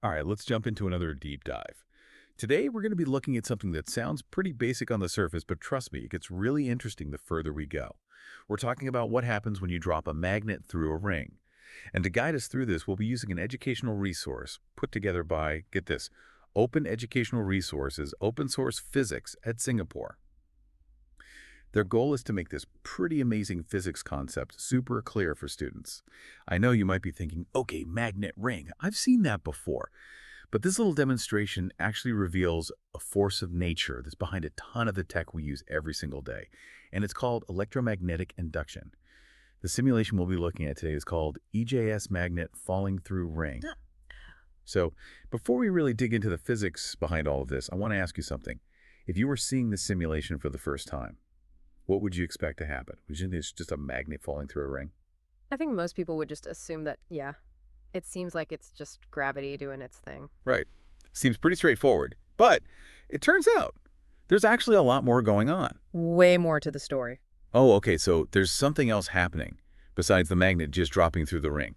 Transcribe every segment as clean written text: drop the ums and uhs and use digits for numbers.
All right, let's jump into another deep dive. Today, we're going to be looking at something that sounds pretty basic on the surface, but trust me, it gets really interesting the further we go. We're talking about what happens when you drop a magnet through a ring. And to guide us through this, we'll be using an educational resource put together by, get this, Open Educational Resources, Open Source Physics at Singapore. Their goal is to make this pretty amazing physics concept super clear for students. I know you might be thinking, okay, magnet ring, I've seen that before. But this little demonstration actually reveals a force of nature that's behind a ton of the tech we use every single day, and it's called electromagnetic induction. The simulation we'll be looking at today is called EJS magnet falling through ring. So before we really dig into the physics behind all of this, I want to ask you something. If you were seeing this simulation for the first time, what would you expect to happen? Would you think it's just a magnet falling through a ring? I think most people would just assume that, yeah, it seems like it's just gravity doing its thing. Right. Seems pretty straightforward. But it turns out there's actually a lot more going on. Way more to the story. Oh, okay, so there's something else happening besides the magnet just dropping through the ring.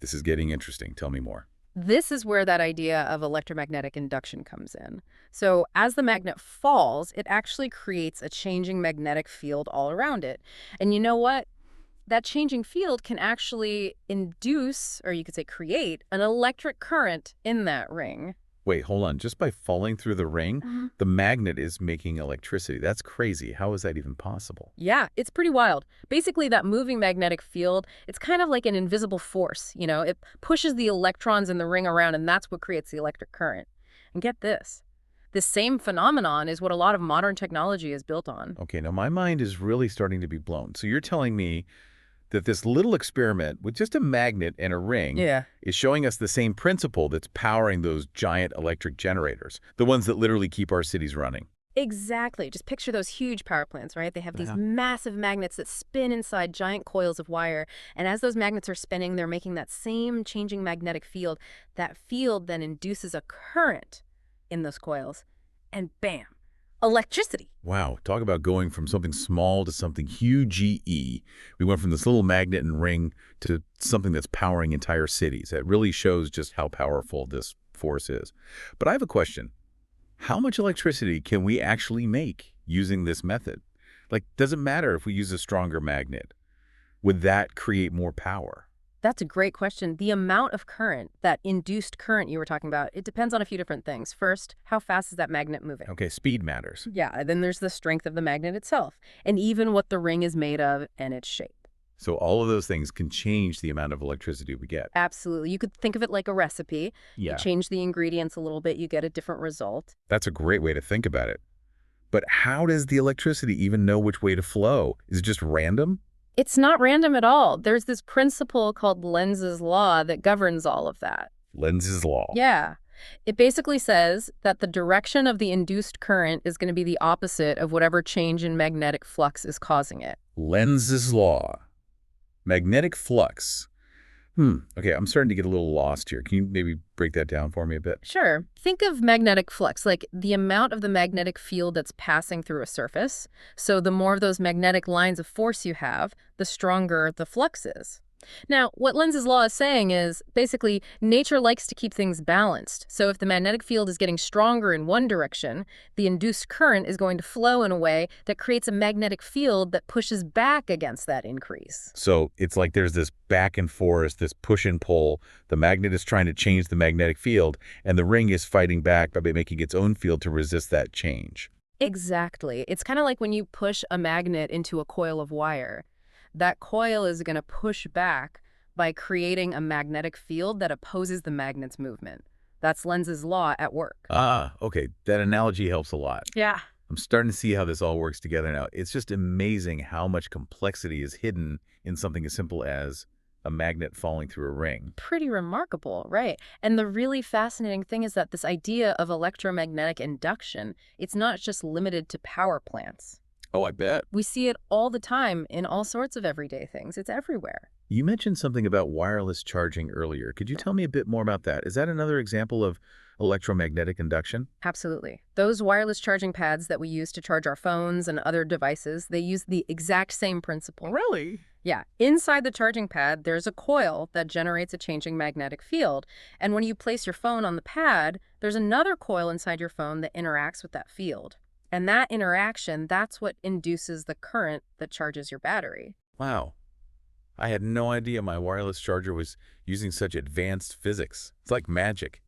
This is getting interesting. Tell me more. This is where that idea of electromagnetic induction comes in. So as the magnet falls, it actually creates a changing magnetic field all around it. And you know what? That changing field can actually induce, or you could say create, an electric current in that ring. Wait, hold on. Just by falling through the ring, Mhm. the magnet is making electricity. That's crazy. How is that even possible? Yeah, it's pretty wild. Basically, that moving magnetic field, it's kind of like an invisible force, It pushes the electrons in the ring around, and that's what creates the electric current. And get this same phenomenon is what a lot of modern technology is built on. Okay, now my mind is really starting to be blown. So you're telling me that this little experiment with just a magnet and a ring Yeah. is showing us the same principle that's powering those giant electric generators, the ones that literally keep our cities running. Exactly. Just picture those huge power plants, right? They have these Yeah. massive magnets that spin inside giant coils of wire. And as those magnets are spinning, they're making that same changing magnetic field. That field then induces a current in those coils. And bam, electricity. Wow, talk about going from something small to something huge GE. We went from this little magnet and ring to something that's powering entire cities. It really shows just how powerful this force is. But I have a question. How much electricity can we actually make using this method? Like, does it matter if we use a stronger magnet? Would that create more power? That's a great question. The amount of current, that induced current you were talking about, it depends on a few different things. First, how fast is that magnet moving? Okay, speed matters. Yeah, then there's the strength of the magnet itself, and even what the ring is made of and its shape. So all of those things can change the amount of electricity we get. Absolutely. You could think of it like a recipe. You Yeah, change the ingredients a little bit, you get a different result. that's a great way to think about it. But how does the electricity even know which way to flow? Is it just random? It's not random at all. There's this principle called Lenz's law that governs all of that. Lenz's law. Yeah. It basically says that the direction of the induced current is going to be the opposite of whatever change in magnetic flux is causing it. Lenz's law. Magnetic flux. Okay, I'm starting to get a little lost here. Can you maybe break that down for me a bit? Sure. Think of magnetic flux, like the amount of the magnetic field that's passing through a surface. So the more of those magnetic lines of force you have, the stronger the flux is. Now, what Lenz's law is saying is, basically, nature likes to keep things balanced. So if the magnetic field is getting stronger in one direction, the induced current is going to flow in a way that creates a magnetic field that pushes back against that increase. So it's like there's this back and forth, this push and pull. The magnet is trying to change the magnetic field, and the ring is fighting back by making its own field to resist that change. Exactly. It's kind of like when you push a magnet into a coil of wire. That coil is going to push back by creating a magnetic field that opposes the magnet's movement. That's Lenz's law at work. Ah, okay. That analogy helps a lot. Yeah. I'm starting to see how this all works together now. It's just amazing how much complexity is hidden in something as simple as a magnet falling through a ring. Pretty remarkable, right? And the really fascinating thing is that this idea of electromagnetic induction, it's not just limited to power plants. Oh, I bet. We see it all the time in all sorts of everyday things. It's everywhere. You mentioned something about wireless charging earlier. Could you tell me a bit more about that? Is that another example of electromagnetic induction? Absolutely. Those wireless charging pads that we use to charge our phones and other devices, they use the exact same principle. Really? Yeah, inside the charging pad, there's a coil that generates a changing magnetic field. And when you place your phone on the pad, there's another coil inside your phone that interacts with that field. And that interaction, that's what induces the current that charges your battery. Wow. I had no idea my wireless charger was using such advanced physics. It's like magic.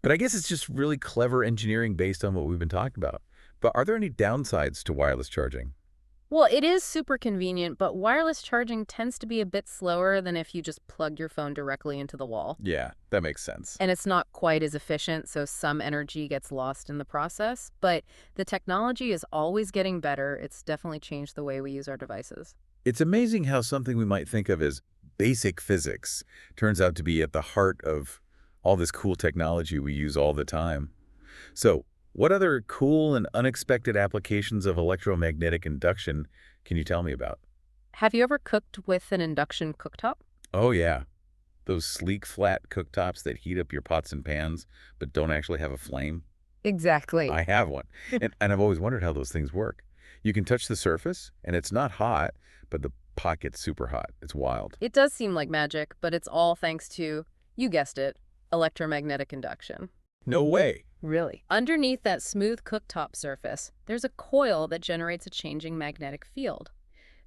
But I guess it's just really clever engineering based on what we've been talking about. But are there any downsides to wireless charging? Well, it is super convenient, but wireless charging tends to be a bit slower than if you just plugged your phone directly into the wall. Yeah, that makes sense. And it's not quite as efficient, so some energy gets lost in the process. But the technology is always getting better. It's definitely changed the way we use our devices. It's amazing how something we might think of as basic physics turns out to be at the heart of all this cool technology we use all the time. So, what other cool and unexpected applications of electromagnetic induction can you tell me about? Have you ever cooked with an induction cooktop? Oh, yeah. Those sleek, flat cooktops that heat up your pots and pans but don't actually have a flame. Exactly. I have one. And I've always wondered how those things work. You can touch the surface, and it's not hot, but the pot gets super hot. It's wild. It does seem like magic, but it's all thanks to, you guessed it, electromagnetic induction. No way. Really? Underneath that smooth cooktop surface, there's a coil that generates a changing magnetic field.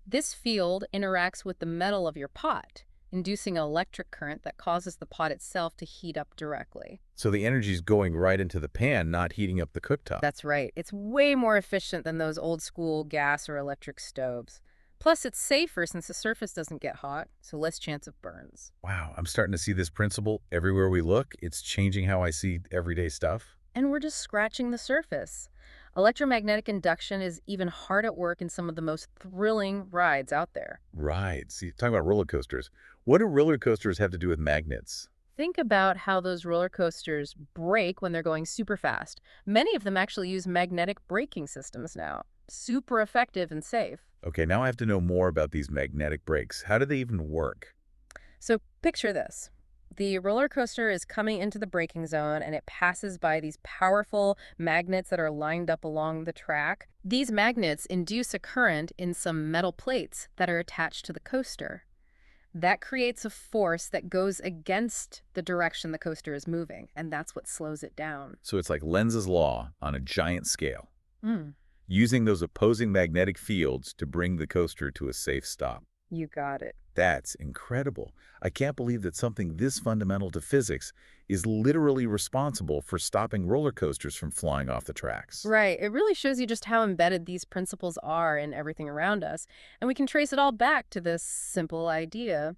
This field interacts with the metal of your pot, inducing an electric current that causes the pot itself to heat up directly. So the energy's going right into the pan, not heating up the cooktop. That's right. It's way more efficient than those old school gas or electric stoves. Plus, it's safer since the surface doesn't get hot, so less chance of burns. Wow, I'm starting to see this principle everywhere we look. It's changing how I see everyday stuff. And we're just scratching the surface. Electromagnetic induction is even hard at work in some of the most thrilling rides out there. Right. See, talking about roller coasters. What do roller coasters have to do with magnets? Think about how those roller coasters brake when they're going super fast. Many of them actually use magnetic braking systems now. Super effective and safe. Okay, now I have to know more about these magnetic brakes. How do they even work? So picture this. The roller coaster is coming into the braking zone and it passes by these powerful magnets that are lined up along the track. These magnets induce a current in some metal plates that are attached to the coaster. That creates a force that goes against the direction the coaster is moving, and that's what slows it down. So it's like Lenz's law on a giant scale, Mm, using those opposing magnetic fields to bring the coaster to a safe stop. you got it. That's incredible. I can't believe that something this fundamental to physics is literally responsible for stopping roller coasters from flying off the tracks. Right. It really shows you just how embedded these principles are in everything around us. And we can trace it all back to this simple idea,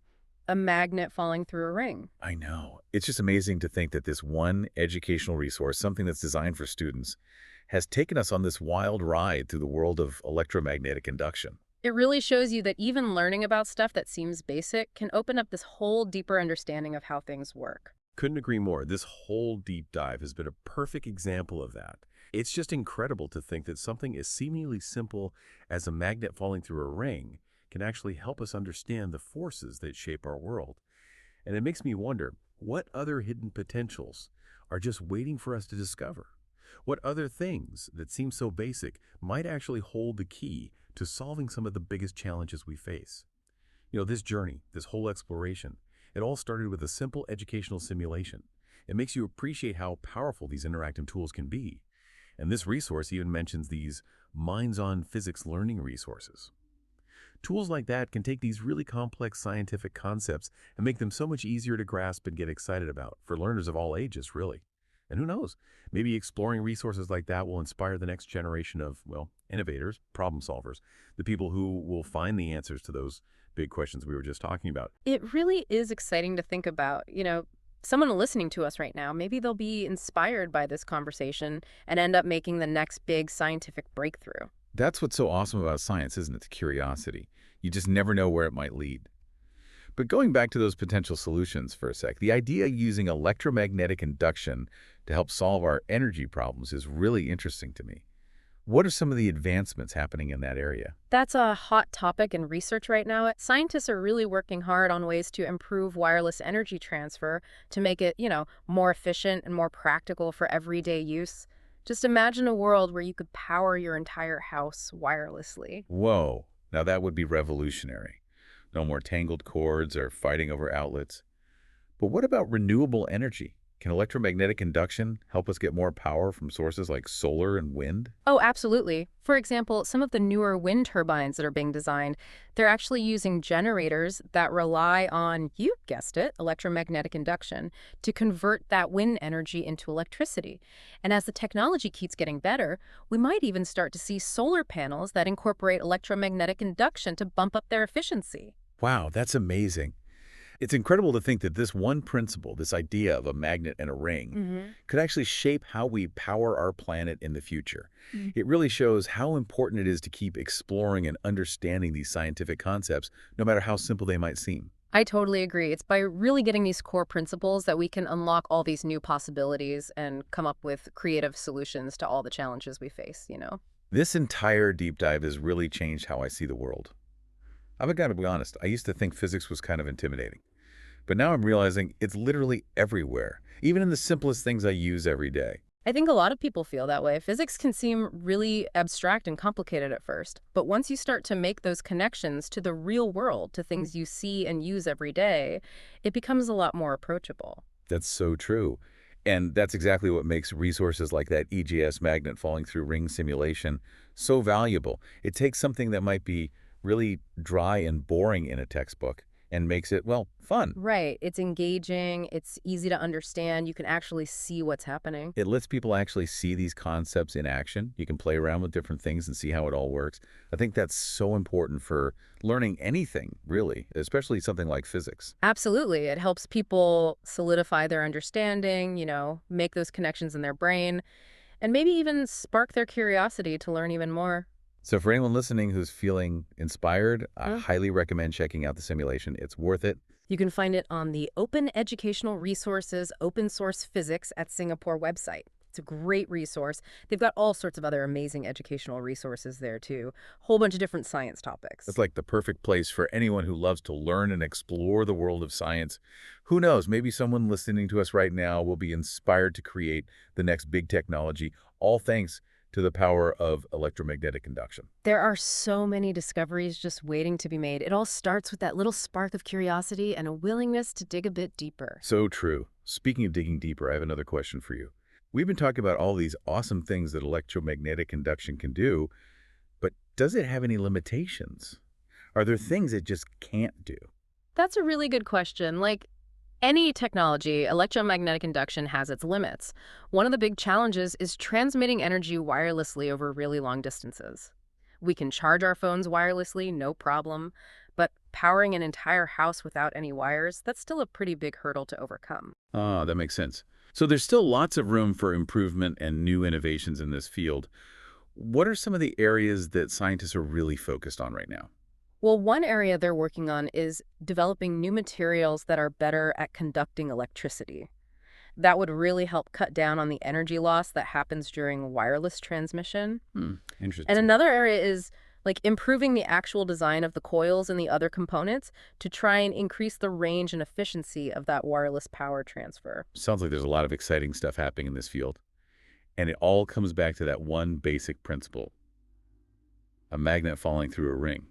a magnet falling through a ring. I know. It's just amazing to think that this one educational resource, something that's designed for students, has taken us on this wild ride through the world of electromagnetic induction. It really shows you that even learning about stuff that seems basic can open up this whole deeper understanding of how things work. Couldn't agree more. This whole deep dive has been a perfect example of that. It's just incredible to think that something as seemingly simple as a magnet falling through a ring can actually help us understand the forces that shape our world. And it makes me wonder, what other hidden potentials are just waiting for us to discover? What other things that seem so basic might actually hold the key to solving some of the biggest challenges we face? You know, this journey, this whole exploration, it all started with a simple educational simulation. It makes you appreciate how powerful these interactive tools can be. And this resource even mentions these minds-on physics learning resources. Tools like that can take these really complex scientific concepts and make them so much easier to grasp and get excited about for learners of all ages, really. And who knows, maybe exploring resources like that will inspire the next generation of, well, innovators, problem solvers, the people who will find the answers to those big questions we were just talking about. It really is exciting to think about. Someone listening to us right now, maybe they'll be inspired by this conversation and end up making the next big scientific breakthrough. That's what's so awesome about science, isn't it? The curiosity. You just never know where it might lead. But going back to those potential solutions for a sec, the idea of using electromagnetic induction to help solve our energy problems is really interesting to me. What are some of the advancements happening in that area? That's a hot topic in research right now. Scientists are really working hard on ways to improve wireless energy transfer to make it, more efficient and more practical for everyday use. Just imagine a world where you could power your entire house wirelessly. Whoa, now that would be revolutionary. No more tangled cords or fighting over outlets. But what about renewable energy? Can electromagnetic induction help us get more power from sources like solar and wind? Oh, absolutely. For example, some of the newer wind turbines that are being designed, they're actually using generators that rely on, you guessed it, electromagnetic induction to convert that wind energy into electricity. And as the technology keeps getting better, we might even start to see solar panels that incorporate electromagnetic induction to bump up their efficiency. Wow, that's amazing. It's incredible to think that this one principle, this idea of a magnet and a ring, could actually shape how we power our planet in the future. It really shows how important it is to keep exploring and understanding these scientific concepts, no matter how simple they might seem. I totally agree. It's by really getting these core principles that we can unlock all these new possibilities and come up with creative solutions to all the challenges we face. This entire deep dive has really changed how I see the world. I've got to be honest, I used to think physics was kind of intimidating. But now I'm realizing it's literally everywhere, even in the simplest things I use every day. I think a lot of people feel that way. Physics can seem really abstract and complicated at first, but once you start to make those connections to the real world, to things you see and use every day, it becomes a lot more approachable. That's so true. And that's exactly what makes resources like that EJS magnet falling through ring simulation so valuable. It takes something that might be really dry and boring in a textbook and makes it, well, fun. Right. It's engaging. It's easy to understand. You can actually see what's happening. It lets people actually see these concepts in action. You can play around with different things and see how it all works. I think that's so important for learning anything, really, especially something like physics. Absolutely. It helps people solidify their understanding, make those connections in their brain, and maybe even spark their curiosity to learn even more. So for anyone listening who's feeling inspired, I Huh? highly recommend checking out the simulation. It's worth it. You can find it on the Open Educational Resources Open Source Physics at Singapore website. It's a great resource. They've got all sorts of other amazing educational resources there, too. Whole bunch of different science topics. It's like the perfect place for anyone who loves to learn and explore the world of science. Who knows, maybe someone listening to us right now will be inspired to create the next big technology, all thanks to the power of electromagnetic induction. There are so many discoveries just waiting to be made. It all starts with that little spark of curiosity and a willingness to dig a bit deeper. So true. Speaking of digging deeper, I have another question for you. We've been talking about all these awesome things that electromagnetic induction can do, but does it have any limitations? Are there things it just can't do? That's a really good question. Like any technology, electromagnetic induction has its limits. One of the big challenges is transmitting energy wirelessly over really long distances. We can charge our phones wirelessly, no problem, but powering an entire house without any wires, that's still a pretty big hurdle to overcome. Ah, that makes sense. So there's still lots of room for improvement and new innovations in this field. What are some of the areas that scientists are really focused on right now? Well, one area they're working on is developing new materials that are better at conducting electricity. That would really help cut down on the energy loss that happens during wireless transmission. And Interesting. another area is like improving the actual design of the coils and the other components to try and increase the range and efficiency of that wireless power transfer. Sounds like there's a lot of exciting stuff happening in this field. And it all comes back to that one basic principle. A magnet falling through a ring.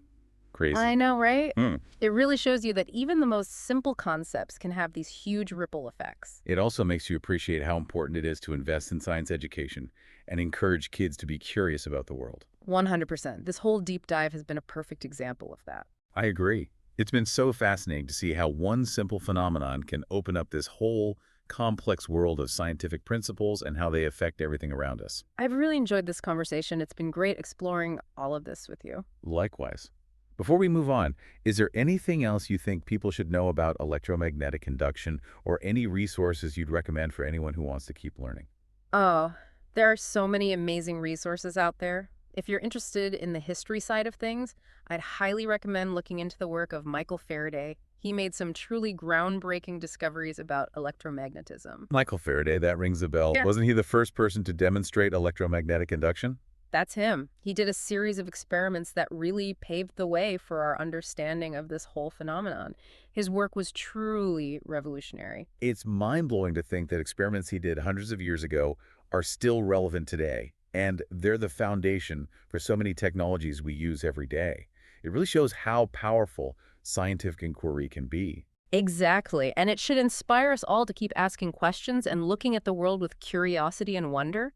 Crazy. I know, right? Hmm. It really shows you that even the most simple concepts can have these huge ripple effects. It also makes you appreciate how important it is to invest in science education and encourage kids to be curious about the world. 100%. This whole deep dive has been a perfect example of that. I agree. It's been so fascinating to see how one simple phenomenon can open up this whole complex world of scientific principles and how they affect everything around us. I've really enjoyed this conversation. It's been great exploring all of this with you. Likewise. Before we move on, is there anything else you think people should know about electromagnetic induction or any resources you'd recommend for anyone who wants to keep learning? Oh, there are so many amazing resources out there. If you're interested in the history side of things, I'd highly recommend looking into the work of Michael Faraday. He made some truly groundbreaking discoveries about electromagnetism. Michael Faraday, that rings a bell. Yeah. Wasn't he the first person to demonstrate electromagnetic induction? That's him. He did a series of experiments that really paved the way for our understanding of this whole phenomenon. His work was truly revolutionary. It's mind-blowing to think that experiments he did hundreds of years ago are still relevant today, and they're the foundation for so many technologies we use every day. It really shows how powerful scientific inquiry can be. Exactly, and it should inspire us all to keep asking questions and looking at the world with curiosity and wonder.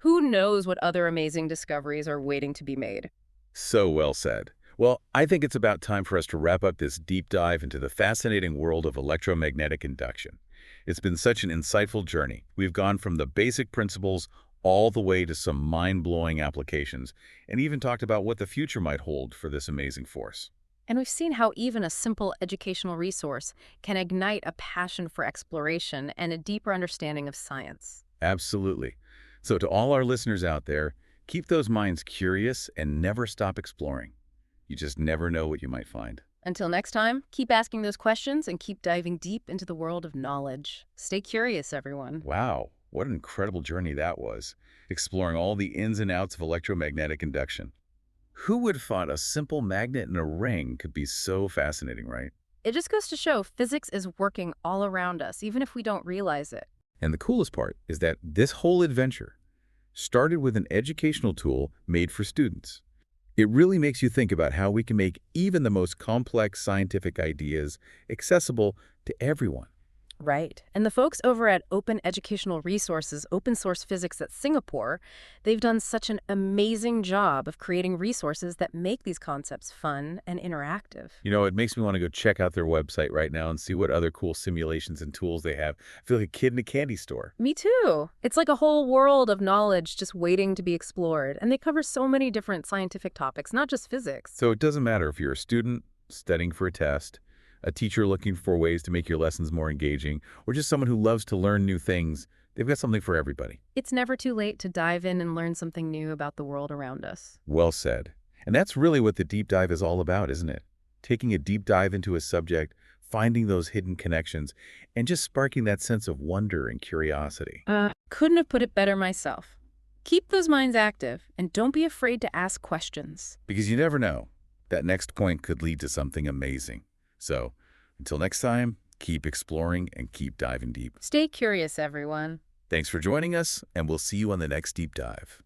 Who knows what other amazing discoveries are waiting to be made? So well said. Well, I think it's about time for us to wrap up this deep dive into the fascinating world of electromagnetic induction. It's been such an insightful journey. We've gone from the basic principles all the way to some mind-blowing applications, and even talked about what the future might hold for this amazing force. And we've seen how even a simple educational resource can ignite a passion for exploration and a deeper understanding of science. Absolutely. So to all our listeners out there, keep those minds curious and never stop exploring. You just never know what you might find. Until next time, keep asking those questions and keep diving deep into the world of knowledge. Stay curious, everyone. Wow, what an incredible journey that was, exploring all the ins and outs of electromagnetic induction. Who would have thought a simple magnet in a ring could be so fascinating, right? It just goes to show physics is working all around us, even if we don't realize it. And the coolest part is that this whole adventure started with an educational tool made for students. It really makes you think about how we can make even the most complex scientific ideas accessible to everyone. Right. And the folks over at Open Educational Resources, Open Source Physics at Singapore, they've done such an amazing job of creating resources that make these concepts fun and interactive. You know, it makes me want to go check out their website right now and see what other cool simulations and tools they have. I feel like a kid in a candy store. Me too. It's like a whole world of knowledge just waiting to be explored. And they cover so many different scientific topics, not just physics. So it doesn't matter if you're a student studying for a test, a teacher looking for ways to make your lessons more engaging, or just someone who loves to learn new things. They've got something for everybody. It's never too late to dive in and learn something new about the world around us. Well said. And that's really what the deep dive is all about, isn't it? Taking a deep dive into a subject, finding those hidden connections, and just sparking that sense of wonder and curiosity. Couldn't have put it better myself. Keep those minds active, and don't be afraid to ask questions. Because you never know, that next point could lead to something amazing. So, until next time, keep exploring and keep diving deep. Stay curious, everyone. Thanks for joining us, and we'll see you on the next deep dive.